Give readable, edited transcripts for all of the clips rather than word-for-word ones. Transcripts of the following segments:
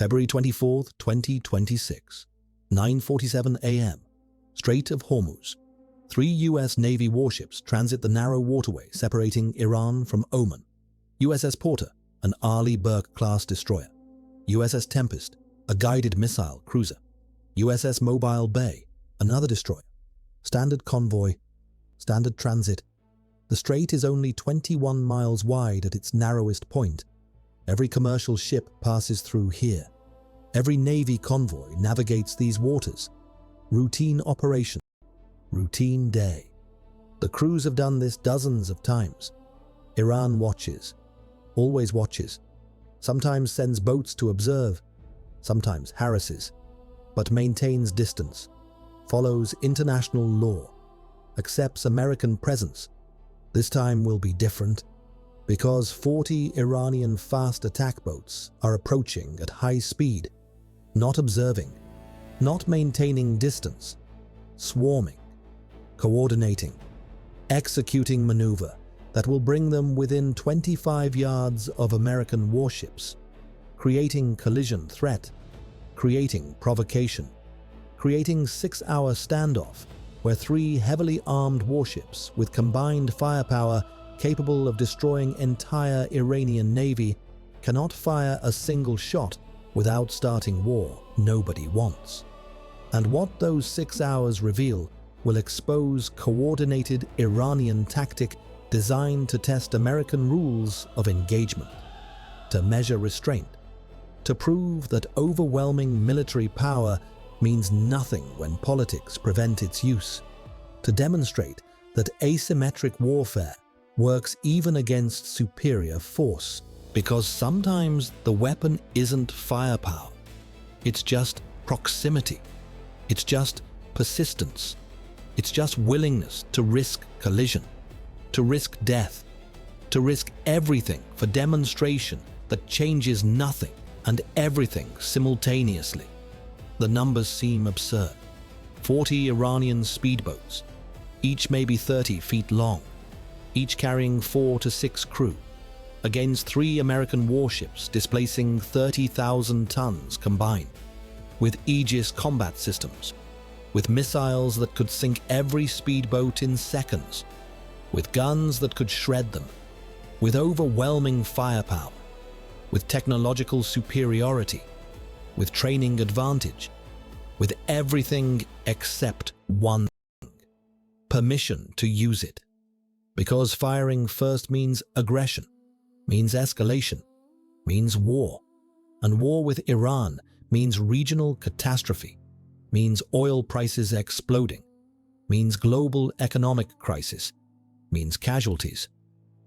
February 24, 2026, 9:47 a.m. Strait of Hormuz. 3 U.S. Navy warships transit the narrow waterway separating Iran from Oman. USS Porter, an Arleigh Burke-class destroyer. USS Tempest, a guided missile cruiser. USS Mobile Bay, another destroyer. Standard convoy, standard transit. The strait is only 21 miles wide at its narrowest point. Every commercial ship passes through here. Every Navy convoy navigates these waters. Routine operation. Routine day. The crews have done this dozens of times. Iran watches, always watches, sometimes sends boats to observe, sometimes harasses, but maintains distance, follows international law, accepts American presence. This time will be different, because 40 Iranian fast attack boats are approaching at high speed, not observing, not maintaining distance, swarming, coordinating, executing maneuver that will bring them within 25 yards of American warships, creating collision threat, creating provocation, creating 6-hour standoff where 3 heavily armed warships with combined firepower capable of destroying entire Iranian Navy cannot fire a single shot without starting war nobody wants. And what those 6 hours reveal will expose coordinated Iranian tactic designed to test American rules of engagement, to measure restraint, to prove that overwhelming military power means nothing when politics prevent its use, to demonstrate that asymmetric warfare works even against superior force, because sometimes the weapon isn't firepower, it's just proximity, it's just persistence, it's just willingness to risk collision, to risk death, to risk everything for demonstration that changes nothing and everything simultaneously. The numbers seem absurd. 40 Iranian speedboats, each maybe 30 feet long, each carrying 4 to 6 crew, against 3 American warships displacing 30,000 tons combined, with Aegis combat systems, with missiles that could sink every speedboat in seconds, with guns that could shred them, with overwhelming firepower, with technological superiority, with training advantage, with everything except one thing: permission to use it. Because firing first means aggression, means escalation, means war, and war with Iran means regional catastrophe, means oil prices exploding, means global economic crisis, means casualties,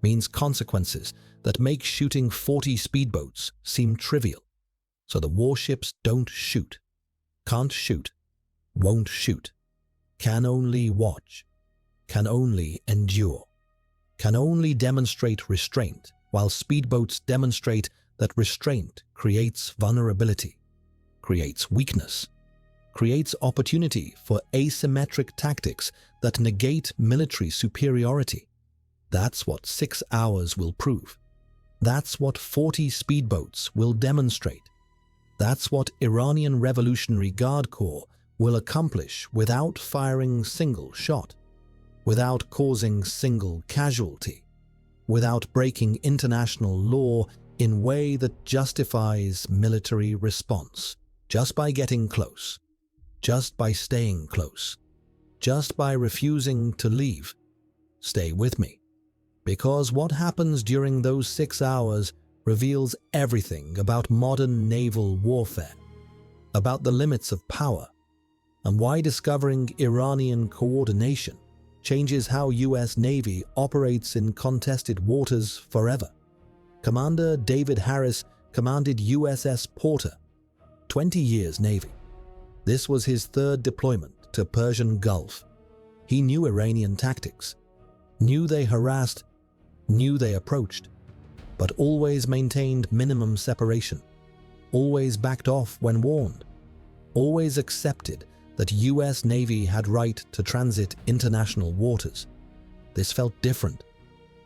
means consequences that make shooting 40 speedboats seem trivial. So the warships don't shoot, can't shoot, won't shoot, can only watch, can only endure, can only demonstrate restraint, while speedboats demonstrate that restraint creates vulnerability, creates weakness, creates opportunity for asymmetric tactics that negate military superiority. That's what 6 hours will prove. That's what 40 speedboats will demonstrate. That's what Iranian Revolutionary Guard Corps will accomplish without firing single shot, without causing single casualty, without breaking international law in way that justifies military response, just by getting close, just by staying close, just by refusing to leave. Stay with me, because what happens during those 6 hours reveals everything about modern naval warfare, about the limits of power, and why discovering Iranian coordination changes how US Navy operates in contested waters forever. Commander David Harris commanded USS Porter, 20 years Navy. This was his 3rd deployment to Persian Gulf. He knew Iranian tactics, knew they harassed, knew they approached, but always maintained minimum separation, always backed off when warned, always accepted that US Navy had right to transit international waters. This felt different.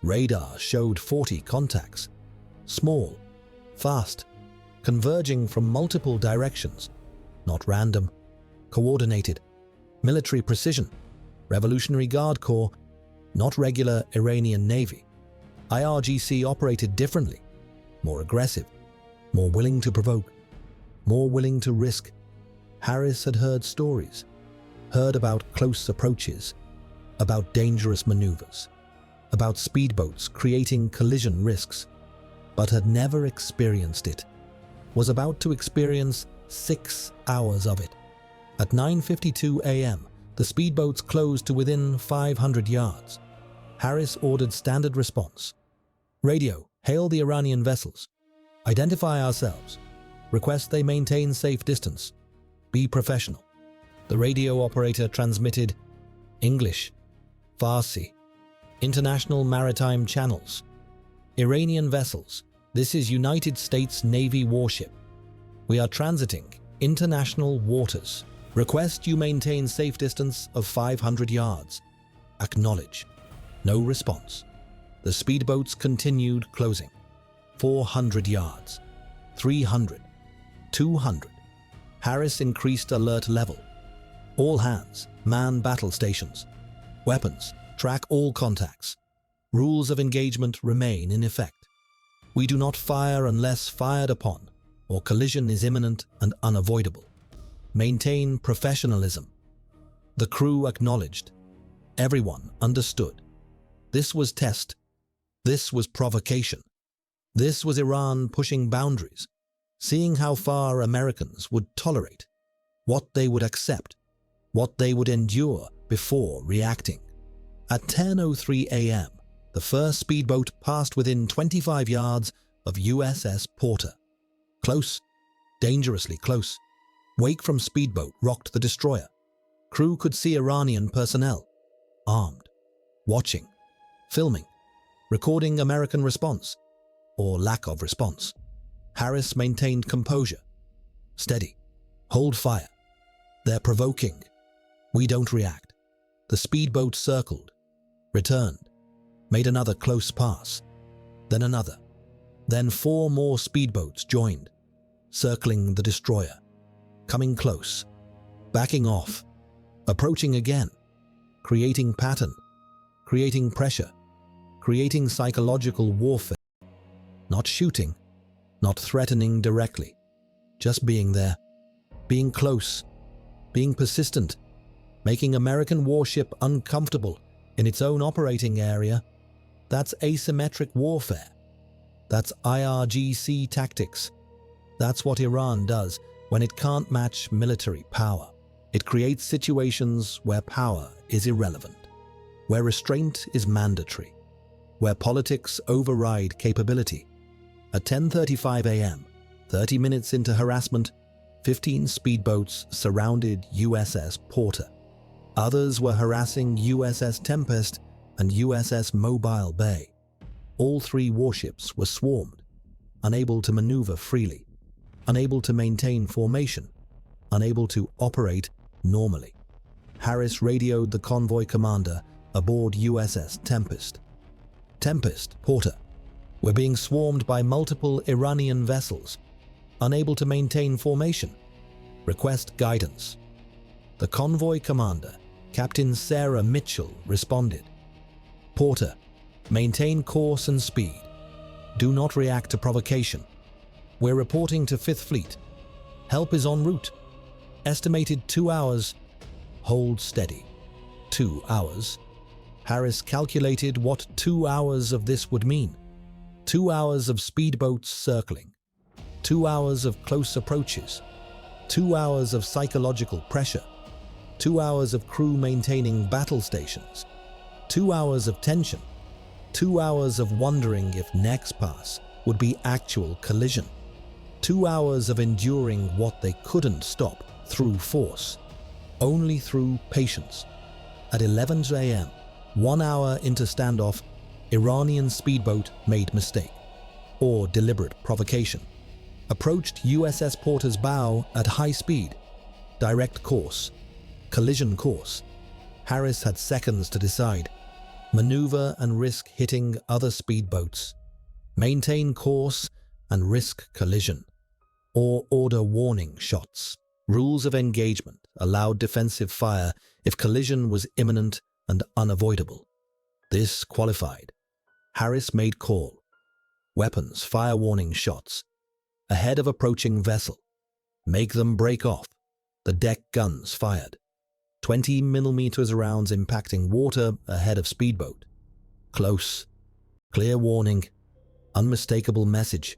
Radar showed 40 contacts, small, fast, converging from multiple directions, not random, coordinated, military precision, Revolutionary Guard Corps, not regular Iranian Navy. IRGC operated differently, more aggressive, more willing to provoke, more willing to risk. Harris had heard stories, heard about close approaches, about dangerous maneuvers, about speedboats creating collision risks, but had never experienced it. Was about to experience 6 hours of it. At 9:52 a.m., the speedboats closed to within 500 yards. Harris ordered standard response. Radio, hail the Iranian vessels. Identify ourselves. Request they maintain safe distance. Be professional. The radio operator transmitted English, Farsi, international maritime channels. Iranian vessels, this is United States Navy warship. We are transiting international waters. Request you maintain safe distance of 500 yards. Acknowledge. No response. The speedboats continued closing. 400 yards. 300. 200. Harris increased alert level. All hands, man battle stations. Weapons, track all contacts. Rules of engagement remain in effect. We do not fire unless fired upon, or collision is imminent and unavoidable. Maintain professionalism. The crew acknowledged. Everyone understood. This was test. This was provocation. This was Iran pushing boundaries, seeing how far Americans would tolerate, what they would accept, what they would endure before reacting. At 10:03 a.m., the first speedboat passed within 25 yards of USS Porter. Close, dangerously close. Wake from speedboat rocked the destroyer. Crew could see Iranian personnel, armed, watching, filming, recording American response, or lack of response. Harris maintained composure. Steady. Hold fire. They're provoking. We don't react. The speedboat circled, returned, made another close pass, then another. Then 4 more speedboats joined, circling the destroyer, coming close, backing off, approaching again, creating pattern, creating pressure, creating psychological warfare. Not shooting, not threatening directly, just being there, being close, being persistent, making American warship uncomfortable in its own operating area. That's asymmetric warfare. That's IRGC tactics. That's what Iran does when it can't match military power. It creates situations where power is irrelevant, where restraint is mandatory, where politics override capability. At 10:35 a.m., 30 minutes into harassment, 15 speedboats surrounded USS Porter. Others were harassing USS Tempest and USS Mobile Bay. All 3 warships were swarmed, unable to maneuver freely, unable to maintain formation, unable to operate normally. Harris radioed the convoy commander aboard USS Tempest. Tempest, Porter, we're being swarmed by multiple Iranian vessels, unable to maintain formation. Request guidance. The convoy commander, Captain Sarah Mitchell, responded. Porter, maintain course and speed. Do not react to provocation. We're reporting to 5th Fleet. Help is en route. Estimated 2 hours. Hold steady. 2 hours. Harris calculated what 2 hours of this would mean. 2 hours of speedboats circling. 2 hours of close approaches. 2 hours of psychological pressure. 2 hours of crew maintaining battle stations. 2 hours of tension. 2 hours of wondering if next pass would be actual collision. 2 hours of enduring what they couldn't stop through force, only through patience. At 11 a.m., 1 hour into standoff, Iranian speedboat made mistake, or deliberate provocation. Approached USS Porter's bow at high speed, direct course, collision course. Harris had seconds to decide. Maneuver and risk hitting other speedboats. Maintain course and risk collision. or order warning shots. Rules of engagement allowed defensive fire if collision was imminent and unavoidable. This qualified. Harris made call. Weapons fire warning shots. Ahead of approaching vessel. Make them break off. The deck guns fired. 20 mm rounds impacting water ahead of speedboat. Close. Clear warning. Unmistakable message.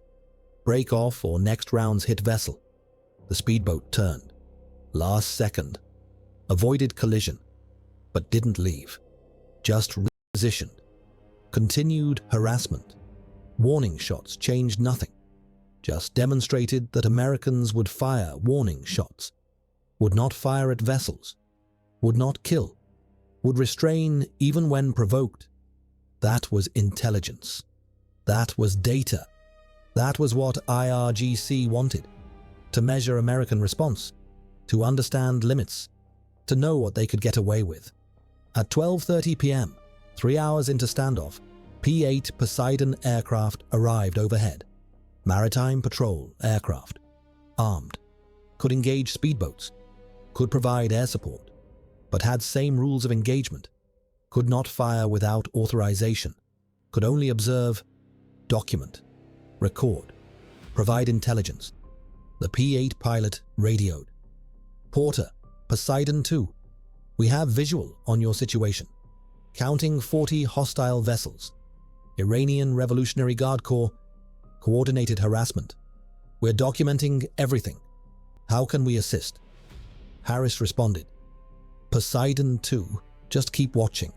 Break off or next rounds hit vessel. The speedboat turned. Last second. Avoided collision, but didn't leave. Just repositioned. Continued harassment. Warning shots changed nothing. Just demonstrated that Americans would fire warning shots. Would not fire at vessels. Would not kill. Would restrain even when provoked. That was intelligence. That was data. That was what IRGC wanted. To measure American response. To understand limits. To know what they could get away with. At 12:30 p.m., 3 hours into standoff, P-8 Poseidon aircraft arrived overhead. Maritime patrol aircraft. Armed. Could engage speedboats. Could provide air support. But had same rules of engagement. Could not fire without authorization. Could only observe, document, record, provide intelligence. The P-8 pilot radioed. Porter, Poseidon 2. We have visual on your situation. Counting 40 hostile vessels. Iranian Revolutionary Guard Corps. Coordinated harassment. We're documenting everything. How can we assist? Harris responded. Poseidon 2, just keep watching.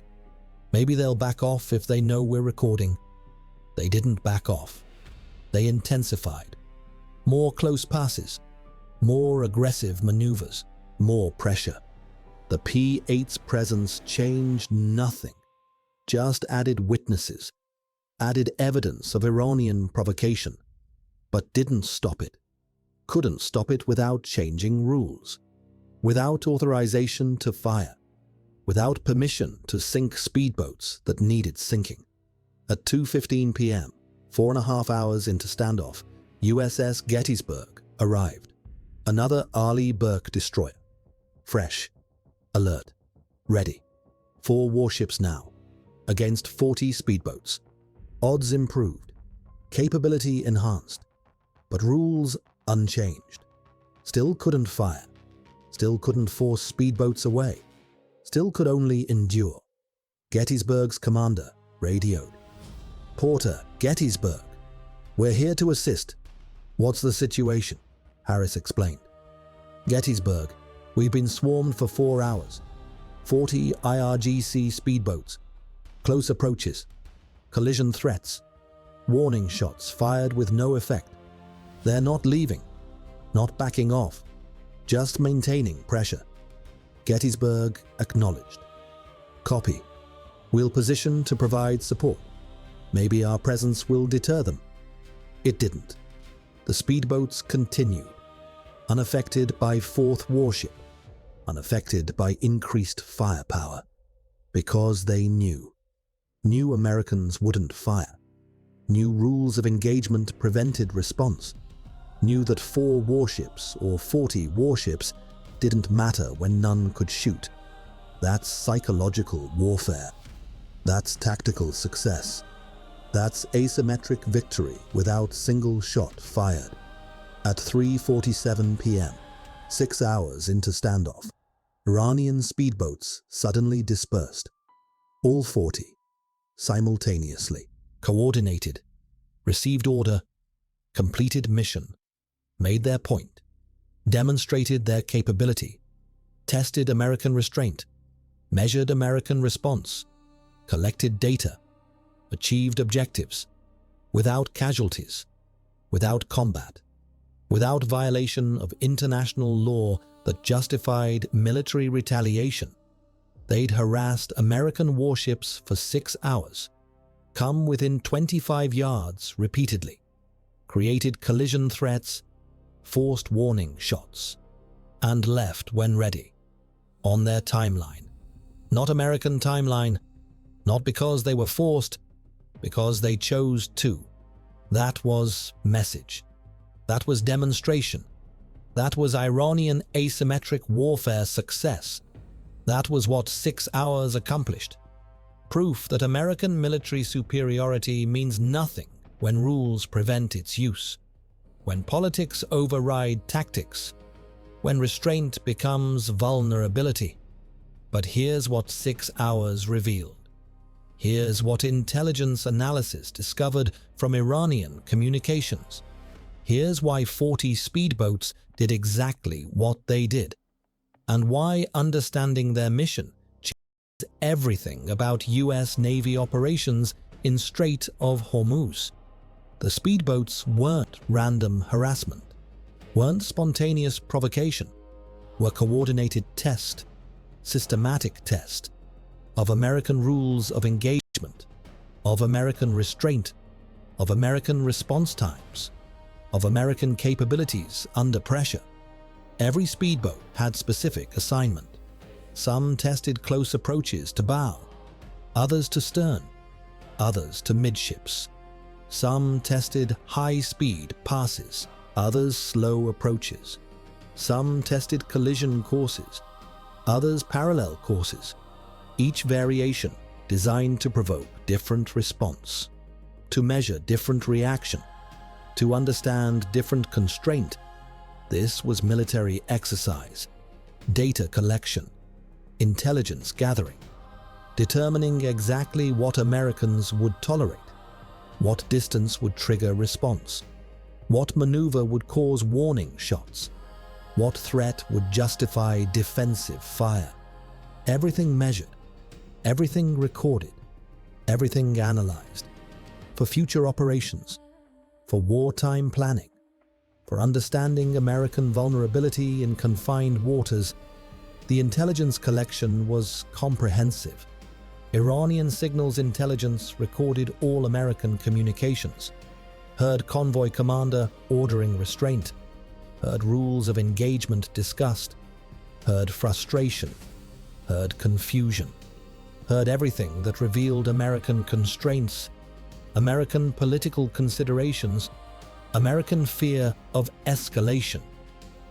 Maybe they'll back off if they know we're recording. They didn't back off. They intensified. More close passes. More aggressive maneuvers. More pressure. The P-8's presence changed nothing. Just added witnesses. Added evidence of Iranian provocation. But didn't stop it. Couldn't stop it without changing rules. Without authorization to fire. Without permission to sink speedboats that needed sinking. At 2:15 p.m., 4.5 hours into standoff, USS Gettysburg arrived. Another Arleigh Burke destroyer. Fresh. Alert. Ready. 4 warships now. Against 40 speedboats. Odds improved. Capability enhanced. But rules unchanged. Still couldn't fire. Still couldn't force speedboats away. Still could only endure. Gettysburg's commander radioed. Porter, Gettysburg. We're here to assist. What's the situation? Harris explained. Gettysburg, we've been swarmed for 4 hours. 40 IRGC speedboats. Close approaches. Collision threats. Warning shots fired with no effect. They're not leaving. Not backing off. Just maintaining pressure. Gettysburg acknowledged. Copy. We'll position to provide support. Maybe our presence will deter them. It didn't. The speedboats continued. Unaffected by 4th warship. Unaffected by increased firepower. Because they knew. Knew Americans wouldn't fire. Knew rules of engagement prevented response. Knew that 4 warships or 40 warships didn't matter when none could shoot. That's psychological warfare. That's tactical success. That's asymmetric victory without single shot fired. At 3:47 p.m., 6 hours into standoff, Iranian speedboats suddenly dispersed. All 40, simultaneously, coordinated, received order, completed mission, made their point, demonstrated their capability, tested American restraint, measured American response, collected data, achieved objectives, without casualties, without combat, without violation of international law that justified military retaliation. They'd harassed American warships for 6 hours, come within 25 yards repeatedly, created collision threats, forced warning shots, and left when ready, on their timeline. Not American timeline, not because they were forced, because they chose to. That was message. That was demonstration. That was Iranian asymmetric warfare success. That was what 6 hours accomplished. Proof that American military superiority means nothing when rules prevent its use, when politics override tactics, when restraint becomes vulnerability. But here's what 6 hours revealed. Here's what intelligence analysis discovered from Iranian communications. Here's why 40 speedboats did exactly what they did, and why understanding their mission changed everything about US Navy operations in Strait of Hormuz. The speedboats weren't random harassment, weren't spontaneous provocation, were coordinated test, systematic test of American rules of engagement, of American restraint, of American response times, of American capabilities under pressure. Every speedboat had specific assignment. Some tested close approaches to bow, others to stern, others to midships. Some tested high-speed passes, others slow approaches. Some tested collision courses, others parallel courses. Each variation designed to provoke different response, to measure different reaction, to understand different constraint. This was military exercise, data collection, intelligence gathering, determining exactly what Americans would tolerate, what distance would trigger response, what maneuver would cause warning shots, what threat would justify defensive fire. Everything measured, everything recorded, everything analyzed, for future operations, for wartime planning, for understanding American vulnerability in confined waters. The intelligence collection was comprehensive. Iranian signals intelligence recorded all American communications, heard convoy commander ordering restraint, heard rules of engagement discussed, heard frustration, heard confusion, heard everything that revealed American constraints, American political considerations, American fear of escalation.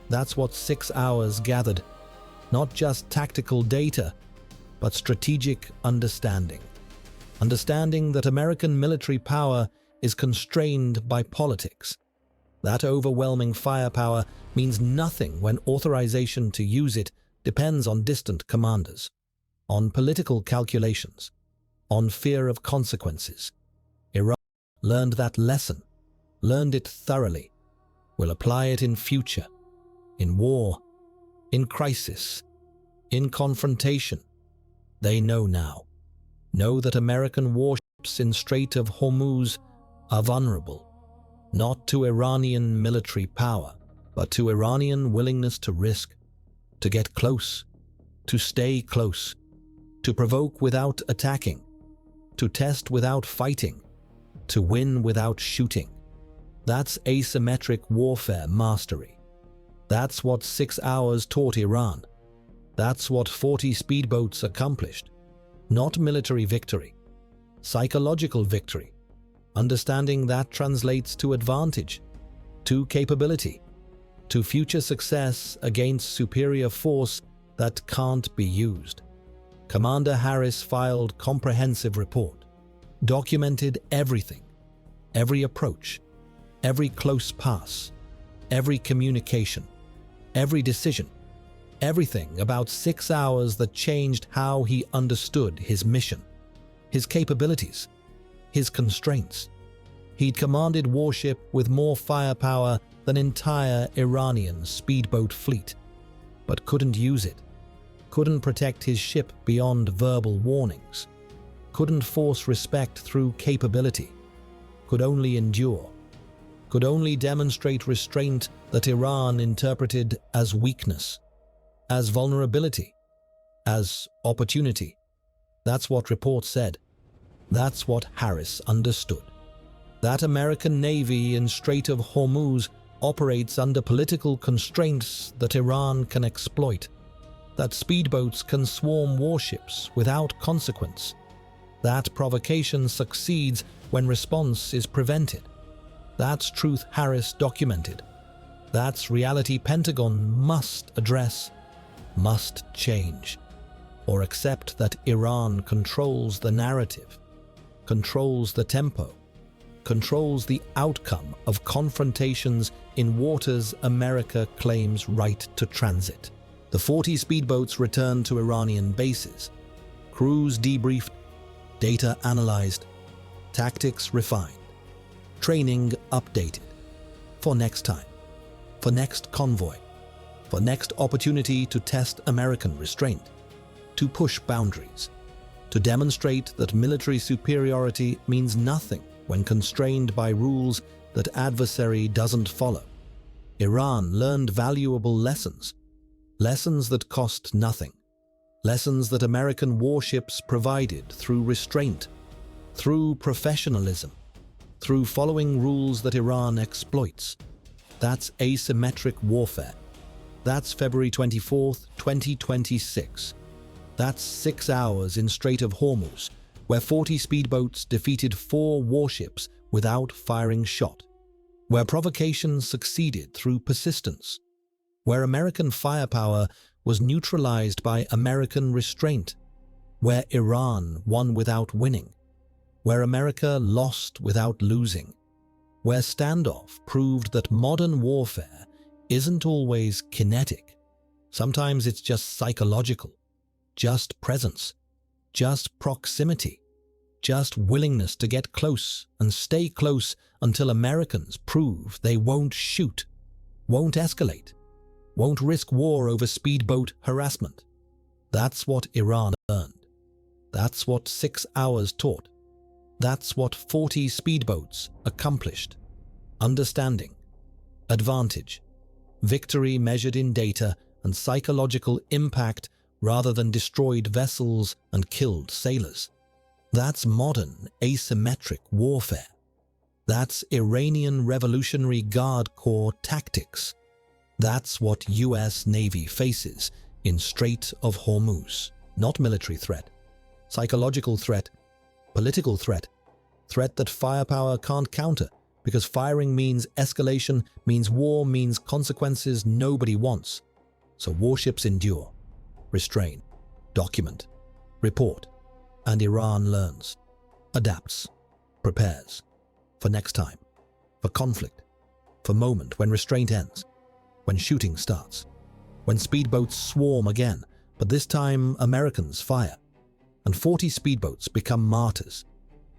That's what 6 hours gathered. Not just tactical data, but strategic understanding. Understanding that American military power is constrained by politics. That overwhelming firepower means nothing when authorization to use it depends on distant commanders, on political calculations, on fear of consequences. Iran learned that lesson, learned it thoroughly, will apply it in future, in war, in crisis, in confrontation. They know now, know that American warships in Strait of Hormuz are vulnerable, not to Iranian military power, but to Iranian willingness to risk, to get close, to stay close, to provoke without attacking, to test without fighting, to win without shooting. That's asymmetric warfare mastery. That's what 6 hours taught Iran. That's what 40 speedboats accomplished. Not military victory, psychological victory. Understanding that translates to advantage, to capability, to future success against superior force that can't be used. Commander Harris filed comprehensive report, documented everything, every approach, every close pass, every communication, every decision, everything about 6 hours that changed how he understood his mission, his capabilities, his constraints. He'd commanded warship with more firepower than entire Iranian speedboat fleet, but couldn't use it, couldn't protect his ship beyond verbal warnings, couldn't force respect through capability, could only endure, could only demonstrate restraint that Iran interpreted as weakness, as vulnerability, as opportunity. That's what reports said. That's what Harris understood. That American Navy in Strait of Hormuz operates under political constraints that Iran can exploit. That speedboats can swarm warships without consequence. That provocation succeeds when response is prevented. That's truth Harris documented. That's reality Pentagon must address, must change, or accept that Iran controls the narrative, controls the tempo, controls the outcome of confrontations in waters America claims right to transit. The 40 speedboats returned to Iranian bases, crews debriefed, data analyzed, tactics refined, training updated, for next time, for next convoy, for next opportunity to test American restraint, to push boundaries, to demonstrate that military superiority means nothing when constrained by rules that adversary doesn't follow. Iran learned valuable lessons, lessons that cost nothing, lessons that American warships provided through restraint, through professionalism, through following rules that Iran exploits. That's asymmetric warfare. That's February 24th, 2026. That's 6 hours in Strait of Hormuz, where 40 speedboats defeated 4 warships without firing shot, where provocation succeeded through persistence, where American firepower was neutralized by American restraint, where Iran won without winning, where America lost without losing, where Standoff proved that modern warfare isn't always kinetic. Sometimes it's just psychological, just presence, just proximity, just willingness to get close and stay close until Americans prove they won't shoot, won't escalate, won't risk war over speedboat harassment. That's what Iran earned. That's what 6 hours taught. That's what 40 speedboats accomplished. Understanding, advantage, victory measured in data and psychological impact rather than destroyed vessels and killed sailors. That's modern asymmetric warfare. That's Iranian Revolutionary Guard Corps tactics. That's what US Navy faces in Strait of Hormuz. Not military threat, psychological threat, political threat, threat that firepower can't counter, because firing means escalation, means war, means consequences nobody wants. So warships endure, restrain, document, report, and Iran learns, adapts, prepares, for next time, for conflict, for moment when restraint ends, when shooting starts, when speedboats swarm again, but this time Americans fire, and 40 speedboats become martyrs,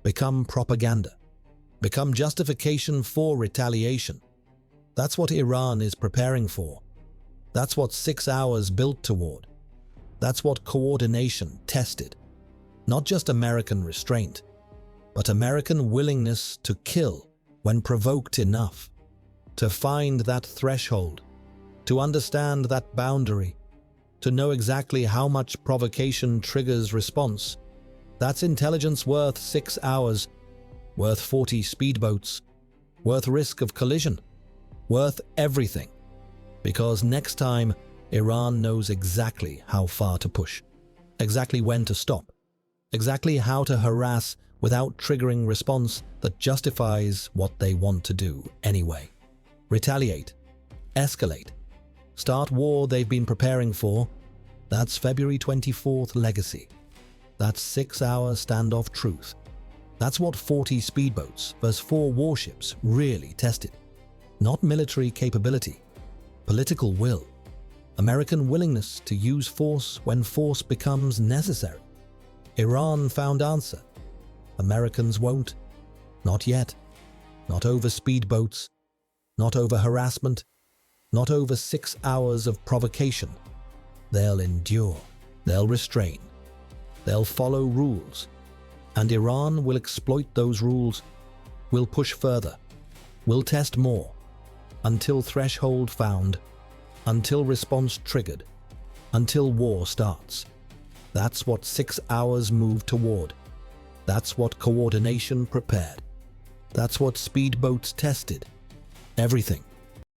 become propaganda, become justification for retaliation. That's what Iran is preparing for. That's what 6 hours built toward. That's what coordination tested. Not just American restraint, but American willingness to kill when provoked enough, to find that threshold, to understand that boundary, to know exactly how much provocation triggers response. That's intelligence worth 6 hours, worth 40 speedboats, worth risk of collision, worth everything. Because next time, Iran knows exactly how far to push, exactly when to stop, exactly how to harass without triggering response that justifies what they want to do anyway. Retaliate, escalate, start war they've been preparing for. That's February 24th legacy. That's 6-hour standoff truth. That's what 40 speedboats versus 4 warships really tested. Not military capability, political will, American willingness to use force when force becomes necessary. Iran found answer. Americans won't. Not yet. Not over speedboats. Not over harassment. Not over 6 hours of provocation. They'll endure. They'll restrain. They'll follow rules. And Iran will exploit those rules, will push further, will test more, until threshold found, until response triggered, until war starts. That's what 6 hours move toward. That's what coordination prepared. That's what speedboats tested. Everything.